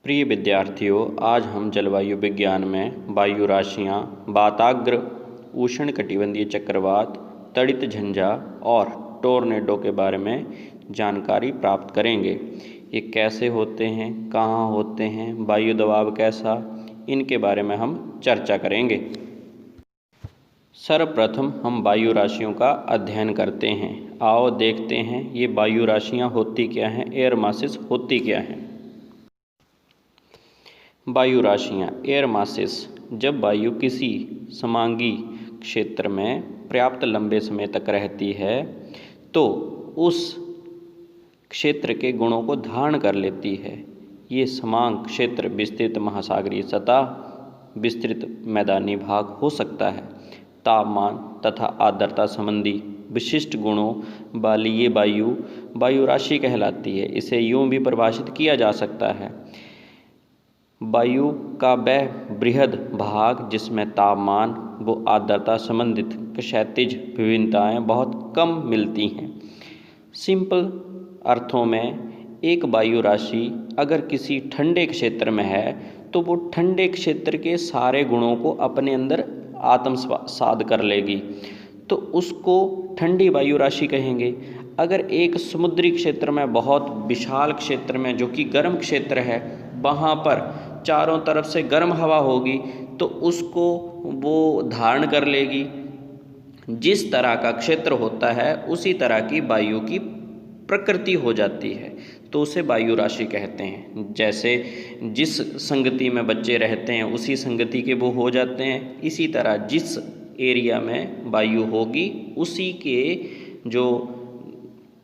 प्रिय विद्यार्थियों, आज हम जलवायु विज्ञान में वायु राशियाँ, वाताग्र, उष्णकटिबंधीय चक्रवात, तड़ित झंझा और टोर्नेडो के बारे में जानकारी प्राप्त करेंगे। ये कैसे होते हैं, कहाँ होते हैं, वायु दबाव कैसा, इनके बारे में हम चर्चा करेंगे। सर्वप्रथम हम वायु राशियों का अध्ययन करते हैं। आओ देखते हैं ये वायु राशियाँ होती क्या हैं, एयर मासेस होती क्या हैं। वायु राशियाँ, एयर मासेस। जब वायु किसी समांगी क्षेत्र में पर्याप्त लंबे समय तक रहती है तो उस क्षेत्र के गुणों को धारण कर लेती है। ये समांग क्षेत्र विस्तृत महासागरीय सतह, विस्तृत मैदानी भाग हो सकता है। तापमान तथा आर्द्रता संबंधी विशिष्ट गुणों वाली ये वायु राशि कहलाती है। इसे यूं भी परिभाषित किया जा सकता है, वायु का वह बृहद भाग जिसमें तापमान व आर्द्रता संबंधित क्षैतिज विभिन्नताएं बहुत कम मिलती हैं। सिंपल अर्थों में एक वायु राशि अगर किसी ठंडे क्षेत्र में है तो वो ठंडे क्षेत्र के सारे गुणों को अपने अंदर आत्मसात कर लेगी, तो उसको ठंडी वायु राशि कहेंगे। अगर एक समुद्री क्षेत्र में, बहुत विशाल क्षेत्र में जो कि गर्म क्षेत्र है, वहाँ पर चारों तरफ से गर्म हवा होगी तो उसको वो धारण कर लेगी। जिस तरह का क्षेत्र होता है उसी तरह की वायु की प्रकृति हो जाती है, तो उसे वायु राशि कहते हैं। जैसे जिस संगति में बच्चे रहते हैं उसी संगति के वो हो जाते हैं, इसी तरह जिस एरिया में वायु होगी उसी के जो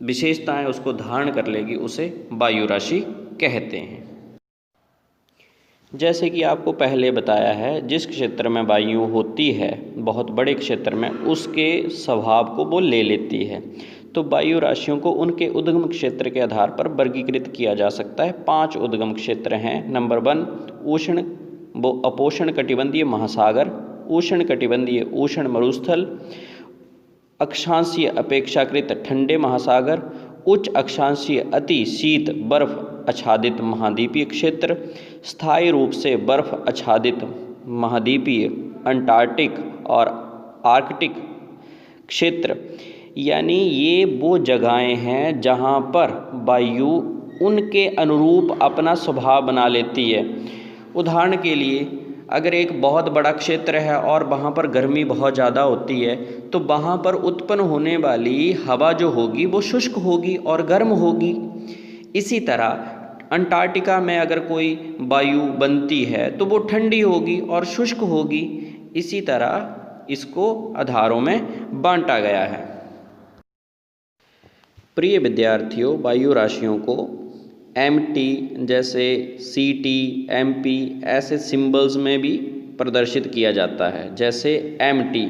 विशेषताएं उसको धारण कर लेगी, उसे वायु राशि कहते हैं। जैसे कि आपको पहले बताया है, जिस क्षेत्र में वायु होती है बहुत बड़े क्षेत्र में, उसके स्वभाव को वो ले लेती है। तो वायु राशियों को उनके उद्गम क्षेत्र के आधार पर वर्गीकृत किया जा सकता है। 5 उद्गम क्षेत्र हैं। नंबर 1 उष्ण व अपोष्ण कटिबंधीय महासागर, उष्ण कटिबंधीय उष्ण मरुस्थल, अक्षांशीय अपेक्षाकृत ठंडे महासागर, उच्च अक्षांशीय अति शीत बर्फ आच्छादित महाद्वीपीय क्षेत्र, स्थायी रूप से बर्फ आच्छादित महाद्वीपीय अंटार्कटिक और आर्कटिक क्षेत्र। यानी ये वो जगहें हैं जहाँ पर वायु उनके अनुरूप अपना स्वभाव बना लेती है। उदाहरण के लिए, अगर एक बहुत बड़ा क्षेत्र है और वहाँ पर गर्मी बहुत ज़्यादा होती है तो वहाँ पर उत्पन्न होने वाली हवा जो होगी वो शुष्क होगी और गर्म होगी। इसी तरह अंटार्कटिका में अगर कोई वायु बनती है तो वो ठंडी होगी और शुष्क होगी। इसी तरह इसको आधारों में बांटा गया है। प्रिय विद्यार्थियों, वायु राशियों को MT जैसे CT, MP ऐसे सिंबल्स में भी प्रदर्शित किया जाता है। जैसे MT,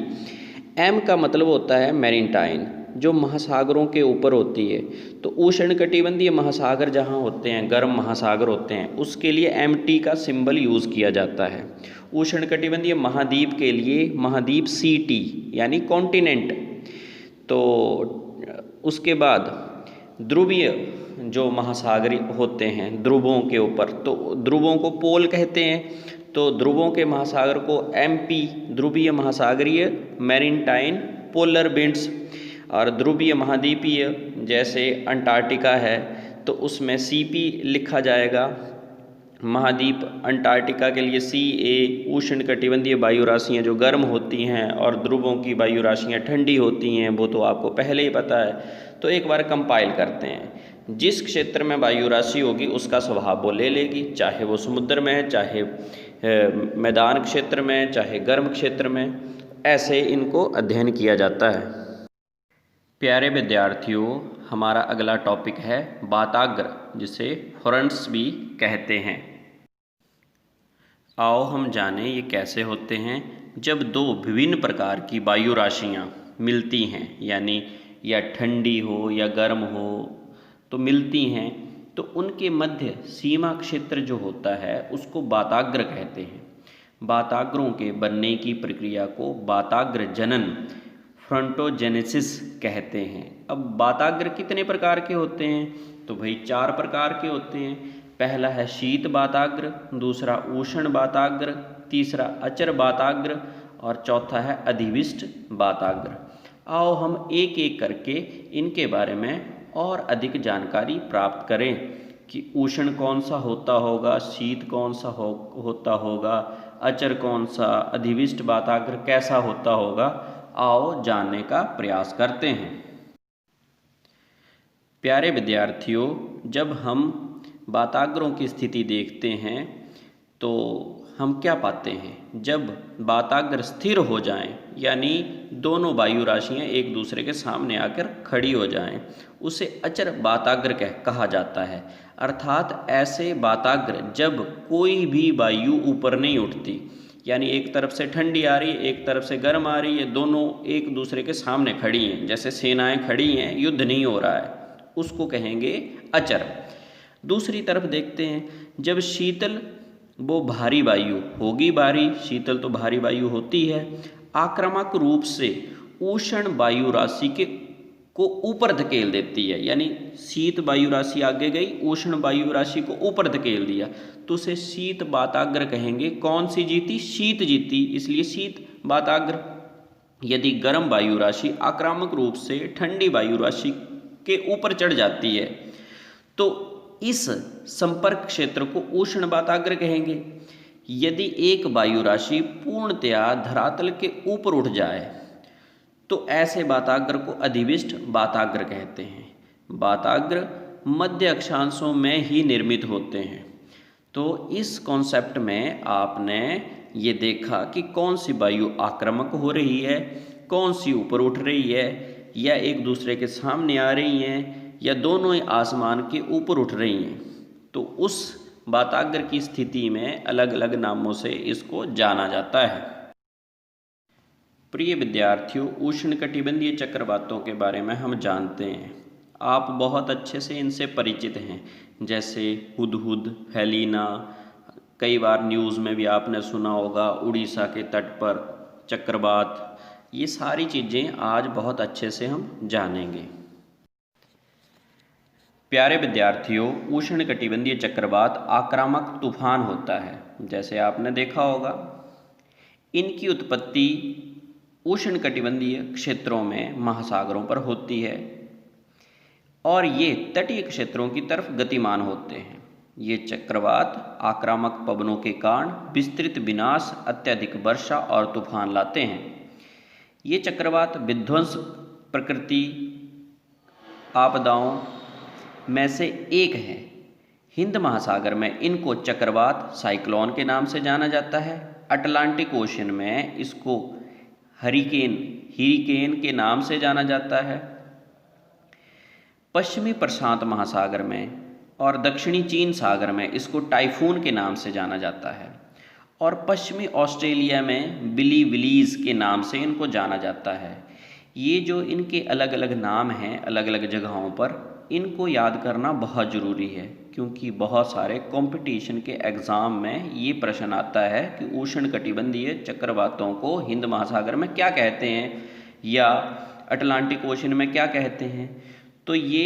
M का मतलब होता है मैरीटाइन, जो महासागरों के ऊपर होती है। तो उष्णकटिबंधीय महासागर जहाँ होते हैं, गर्म महासागर होते हैं, उसके लिए MT का सिंबल यूज़ किया जाता है। उष्णकटिबंधीय महाद्वीप के लिए महाद्वीप CT यानी कॉन्टिनेंट। तो उसके बाद ध्रुवीय जो महासागरी होते हैं ध्रुवों के ऊपर, तो ध्रुवों को पोल कहते हैं। तो ध्रुवों के महासागर को MP ध्रुवीय महासागरीय मैरीटाइन पोलर विंड्स, और ध्रुवीय महाद्वीपीय जैसे अंटार्कटिका है तो उसमें CP लिखा जाएगा। महाद्वीप अंटार्कटिका के लिए CA। उष्णकटिबंधीय वायु राशियाँ जो गर्म होती हैं और ध्रुवों की वायु राशियाँ ठंडी होती हैं, वो तो आपको पहले ही पता है। तो एक बार कंपाइल करते हैं। जिस क्षेत्र में वायु राशि होगी उसका स्वभाव वो ले लेगी, चाहे वो समुद्र में है, चाहे मैदान क्षेत्र में, चाहे गर्म क्षेत्र में। ऐसे इनको अध्ययन किया जाता है। प्यारे विद्यार्थियों, हमारा अगला टॉपिक है वाताग्र, जिसे हॉर्न्स भी कहते हैं। आओ हम जानें ये कैसे होते हैं। जब दो विभिन्न प्रकार की वायु राशियाँ मिलती हैं, यानी या ठंडी हो या गर्म हो तो मिलती हैं, तो उनके मध्य सीमा क्षेत्र जो होता है उसको वाताग्र कहते हैं। वाताग्रों के बनने की प्रक्रिया को वाताग्र जनन फ्रंटोजेनेसिस कहते हैं। अब वाताग्र कितने प्रकार के होते हैं? तो भाई 4 प्रकार के होते हैं। पहला है शीत वाताग्र, दूसरा उष्ण वाताग्र, तीसरा अचर वाताग्र और चौथा है अधिविष्ट वाताग्र। आओ हम एक एक करके इनके बारे में और अधिक जानकारी प्राप्त करें कि उष्ण कौन सा होता होगा, शीत कौन सा होता होगा, अचर कौन सा, अधिविष्ट वाताग्र कैसा होता होगा। आओ जानने का प्रयास करते हैं। प्यारे विद्यार्थियों, जब हम वाताग्रों की स्थिति देखते हैं तो हम क्या पाते हैं, जब वाताग्र स्थिर हो जाएं, यानी दोनों वायु राशियां एक दूसरे के सामने आकर खड़ी हो जाएं, उसे अचर वाताग्र कहा जाता है। अर्थात ऐसे वाताग्र जब कोई भी वायु ऊपर नहीं उठती, यानी एक तरफ से ठंडी आ रही है, एक तरफ से गर्म आ रही है, दोनों एक दूसरे के सामने खड़ी हैं, जैसे सेनाएं खड़ी हैं, युद्ध नहीं हो रहा है, उसको कहेंगे अचर। दूसरी तरफ देखते हैं, जब शीतल, वो भारी वायु होगी, भारी शीतल तो भारी वायु होती है, आक्रामक रूप से उष्ण वायु राशि को ऊपर धकेल देती है, यानी शीत वायु राशि आगे गई, उष्ण वायु राशि को ऊपर धकेल दिया, तो उसे शीत वाताग्र कहेंगे। कौन सी जीती? शीत जीती, इसलिए शीत वाताग्र। यदि गर्म वायु राशि आक्रामक रूप से ठंडी वायु राशि के ऊपर चढ़ जाती है तो इस संपर्क क्षेत्र को उष्ण वाताग्र कहेंगे। यदि एक वायु राशि पूर्णतया धरातल के ऊपर उठ जाए तो ऐसे वाताग्र को अधिविष्ट वाताग्र कहते हैं। वाताग्र मध्य अक्षांशों में ही निर्मित होते हैं। तो इस कॉन्सेप्ट में आपने ये देखा कि कौन सी वायु आक्रामक हो रही है, कौन सी ऊपर उठ रही है, या एक दूसरे के सामने आ रही हैं, या दोनों ही आसमान के ऊपर उठ रही हैं। तो उस वाताग्र की स्थिति में अलग अलग नामों से इसको जाना जाता है। प्रिय विद्यार्थियों, उष्णकटिबंधीय चक्रवातों के बारे में हम जानते हैं, आप बहुत अच्छे से इनसे परिचित हैं, जैसे हुदहुद, हेलिना, कई बार न्यूज़ में भी आपने सुना होगा, उड़ीसा के तट पर चक्रवात, ये सारी चीज़ें आज बहुत अच्छे से हम जानेंगे। प्यारे विद्यार्थियों, उष्णकटिबंधीय चक्रवात आक्रामक तूफान होता है, जैसे आपने देखा होगा। इनकी उत्पत्ति उष्णकटिबंधीय क्षेत्रों में महासागरों पर होती है और ये तटीय क्षेत्रों की तरफ गतिमान होते हैं। ये चक्रवात आक्रामक पवनों के कारण विस्तृत विनाश, अत्यधिक वर्षा और तूफान लाते हैं। ये चक्रवात विध्वंस प्रकृति आपदाओं में से एक है। हिंद महासागर में इनको चक्रवात साइक्लोन के नाम से जाना जाता है। अटलांटिक ओशन में इसको हरिकेन के नाम से जाना जाता है। पश्चिमी प्रशांत महासागर में और दक्षिणी चीन सागर में इसको टाइफून के नाम से जाना जाता है और पश्चिमी ऑस्ट्रेलिया में बिली विलीज के नाम से इनको जाना जाता है। ये जो इनके अलग अलग नाम हैं अलग अलग जगहों पर, इनको याद करना बहुत ज़रूरी है, क्योंकि बहुत सारे कंपटीशन के एग्ज़ाम में ये प्रश्न आता है कि उष्णकटिबंधीय चक्रवातों को हिंद महासागर में क्या कहते हैं या अटलांटिक ओशन में क्या कहते हैं। तो ये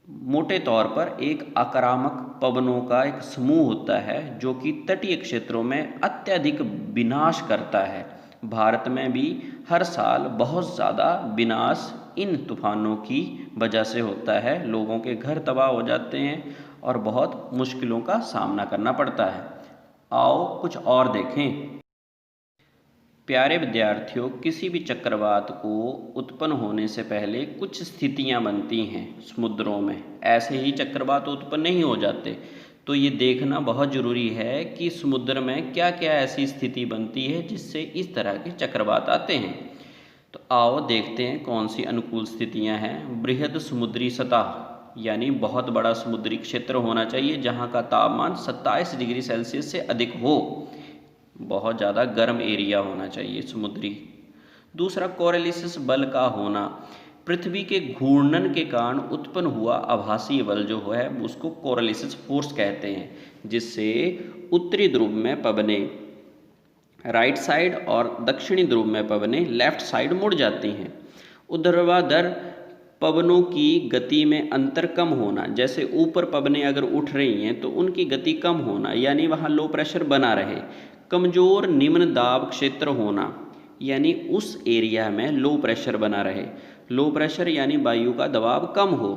मोटे तौर पर एक आक्रामक पवनों का एक समूह होता है जो कि तटीय क्षेत्रों में अत्यधिक विनाश करता है। भारत में भी हर साल बहुत ज़्यादा विनाश इन तूफानों की वजह से होता है। लोगों के घर तबाह हो जाते हैं और बहुत मुश्किलों का सामना करना पड़ता है। आओ कुछ और देखें। प्यारे विद्यार्थियों, किसी भी चक्रवात को उत्पन्न होने से पहले कुछ स्थितियां बनती हैं समुद्रों में, ऐसे ही चक्रवात उत्पन्न नहीं हो जाते। तो ये देखना बहुत ज़रूरी है कि समुद्र में क्या क्या ऐसी स्थिति बनती है जिससे इस तरह के चक्रवात आते हैं। तो आओ देखते हैं कौन सी अनुकूल स्थितियां हैं। बृहद समुद्री सतह, यानी बहुत बड़ा समुद्री क्षेत्र होना चाहिए जहां का तापमान 27 डिग्री सेल्सियस से अधिक हो, बहुत ज़्यादा गर्म एरिया होना चाहिए समुद्री। दूसरा, कोरियोलिस बल का होना, पृथ्वी के घूर्णन के कारण उत्पन्न हुआ आभासीय बल जो है उसको कोरियोलिस फोर्स कहते हैं, जिससे उत्तरी ध्रुव में पवनें राइट साइड और दक्षिणी ध्रुव में पवनें लेफ्ट साइड मुड़ जाती हैं। ऊर्ध्वाधर पवनों की गति में अंतर कम होना, जैसे ऊपर पवनें अगर उठ रही हैं तो उनकी गति कम होना, यानी वहाँ लो प्रेशर बना रहे। कमज़ोर निम्न दाब क्षेत्र होना, यानी उस एरिया में लो प्रेशर बना रहे। लो प्रेशर यानी वायु का दबाव कम हो।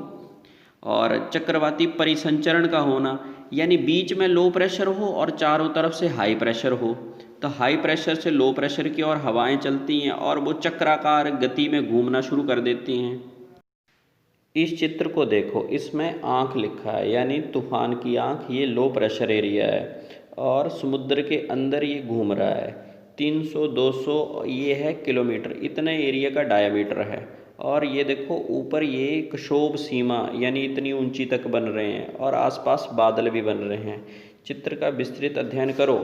और चक्रवाती परिसंचरण का होना, यानी बीच में लो प्रेशर हो और चारों तरफ से हाई प्रेशर हो। तो हाई प्रेशर से लो प्रेशर की ओर हवाएं चलती हैं और वो चक्राकार गति में घूमना शुरू कर देती हैं। इस चित्र को देखो, इसमें आँख लिखा है, यानी तूफान की आँख। ये लो प्रेशर एरिया है और समुद्र के अंदर ये घूम रहा है। 300-200 ये है किलोमीटर, इतने एरिया का डायमीटर है। और ये देखो ऊपर ये क्षोभ सीमा, यानी इतनी ऊंची तक बन रहे हैं और आसपास बादल भी बन रहे हैं। चित्र का विस्तृत अध्ययन करो।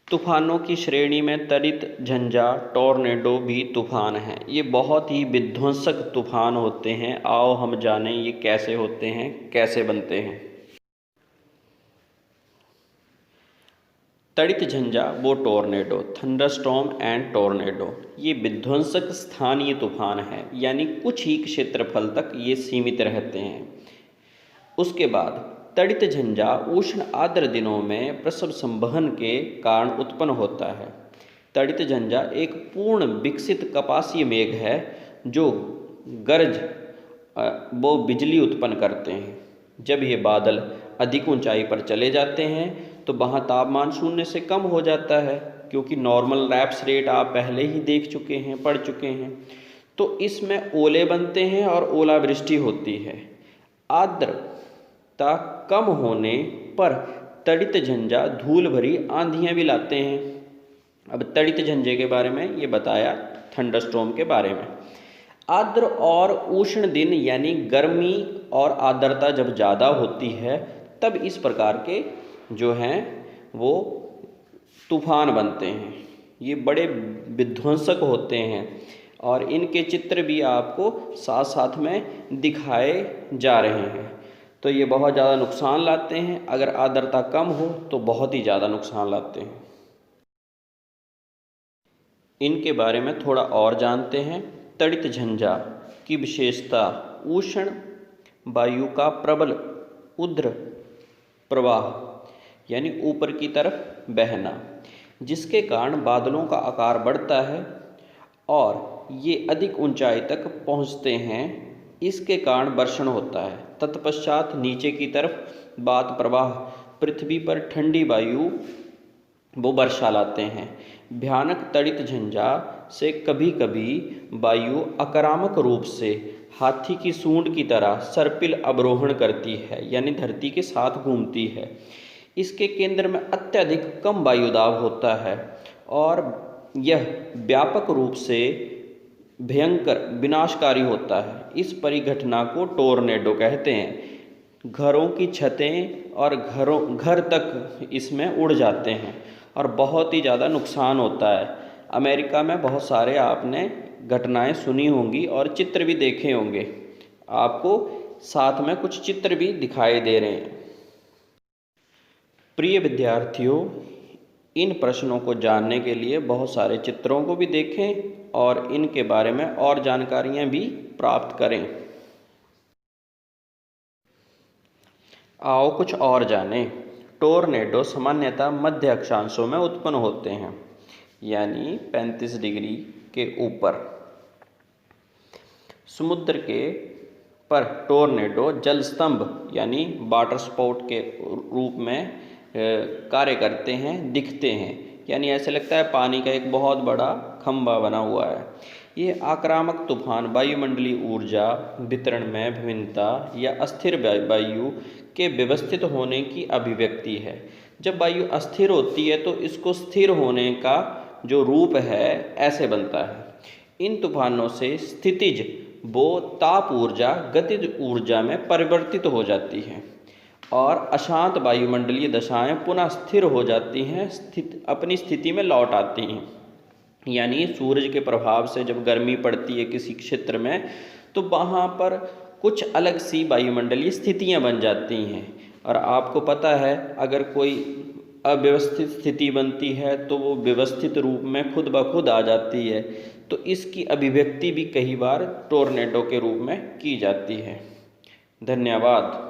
तूफानों की श्रेणी में तड़ित, झंझा, टॉर्नेडो भी तूफान हैं। ये बहुत ही विध्वंसक तूफान होते हैं। आओ हम जानें ये कैसे होते हैं, कैसे बनते हैं। तड़ित झंझा वो टॉर्नेडो, थंडरस्टॉर्म एंड टॉर्नेडो, ये विध्वंसक स्थानीय तूफान है, यानी कुछ ही क्षेत्रफल तक ये सीमित रहते हैं। उसके बाद तड़ित झंझा उष्ण आर्द्र दिनों में प्रसव संवहन के कारण उत्पन्न होता है। तड़ित झंझा एक पूर्ण विकसित कपासीय मेघ है जो गरज वो बिजली उत्पन्न करते हैं। जब ये बादल अधिक ऊंचाई पर चले जाते हैं तो वहाँ तापमान शून्य से कम हो जाता है, क्योंकि नॉर्मल रैप्स रेट आप पहले ही देख चुके हैं, पढ़ चुके हैं। तो इसमें ओले बनते हैं और ओलावृष्टि होती है। आर्द्रता कम होने पर तड़ित झंझा धूल भरी आंधियाँ भी लाते हैं। अब तड़ित झंझे के बारे में ये बताया, थंडरस्टॉर्म के बारे में। आर्द्र और उष्ण दिन, यानी गर्मी और आर्द्रता जब ज़्यादा होती है तब इस प्रकार के जो हैं वो तूफान बनते हैं। ये बड़े विध्वंसक होते हैं और इनके चित्र भी आपको साथ साथ में दिखाए जा रहे हैं। तो ये बहुत ज़्यादा नुकसान लाते हैं। अगर आर्द्रता कम हो तो बहुत ही ज़्यादा नुकसान लाते हैं। इनके बारे में थोड़ा और जानते हैं। तड़ित झंझा की विशेषता, उष्ण वायु का प्रबल ऊर्ध्व प्रवाह, यानी ऊपर की तरफ बहना, जिसके कारण बादलों का आकार बढ़ता है और ये अधिक ऊंचाई तक पहुंचते हैं। इसके कारण वर्षण होता है। तत्पश्चात नीचे की तरफ वात प्रवाह, पृथ्वी पर ठंडी वायु वो वर्षा लाते हैं। भयानक तड़ित झंझा से कभी कभी वायु आक्रामक रूप से हाथी की सूंड की तरह सर्पिल अवरोहण करती है, यानी धरती के साथ घूमती है। इसके केंद्र में अत्यधिक कम वायुदाब होता है और यह व्यापक रूप से भयंकर विनाशकारी होता है। इस परिघटना को टोर्नेडो कहते हैं। घरों की छतें और घर तक इसमें उड़ जाते हैं और बहुत ही ज़्यादा नुकसान होता है। अमेरिका में बहुत सारे आपने घटनाएं सुनी होंगी और चित्र भी देखे होंगे। आपको साथ में कुछ चित्र भी दिखाई दे रहे हैं। प्रिय विद्यार्थियों, इन प्रश्नों को जानने के लिए बहुत सारे चित्रों को भी देखें और इनके बारे में और जानकारियां भी प्राप्त करें। आओ कुछ और जानें। टोर्नेडो सामान्यतः मध्य अक्षांशों में उत्पन्न होते हैं, यानी 35 डिग्री के ऊपर। समुद्र के पर टोर्नेडो जलस्तंभ, यानी वाटर स्पाउट के रूप में कार्य करते हैं, दिखते हैं, यानी ऐसे लगता है पानी का एक बहुत बड़ा खंभा बना हुआ है। ये आक्रामक तूफान वायुमंडलीय ऊर्जा वितरण में भिन्नता या अस्थिर वायु के व्यवस्थित होने की अभिव्यक्ति है। जब वायु अस्थिर होती है तो इसको स्थिर होने का जो रूप है ऐसे बनता है। इन तूफानों से स्थितिज वो ताप ऊर्जा गतिज ऊर्जा में परिवर्तित हो जाती है और अशांत वायुमंडलीय दशाएं पुनः स्थिर हो जाती हैं, अपनी स्थिति में लौट आती हैं। यानी सूरज के प्रभाव से जब गर्मी पड़ती है किसी क्षेत्र में तो वहाँ पर कुछ अलग सी वायुमंडलीय स्थितियाँ बन जाती हैं। और आपको पता है अगर कोई अव्यवस्थित स्थिति बनती है तो वो व्यवस्थित रूप में खुद ब खुद आ जाती है। तो इसकी अभिव्यक्ति भी कई बार टोर्नेडो के रूप में की जाती है। धन्यवाद।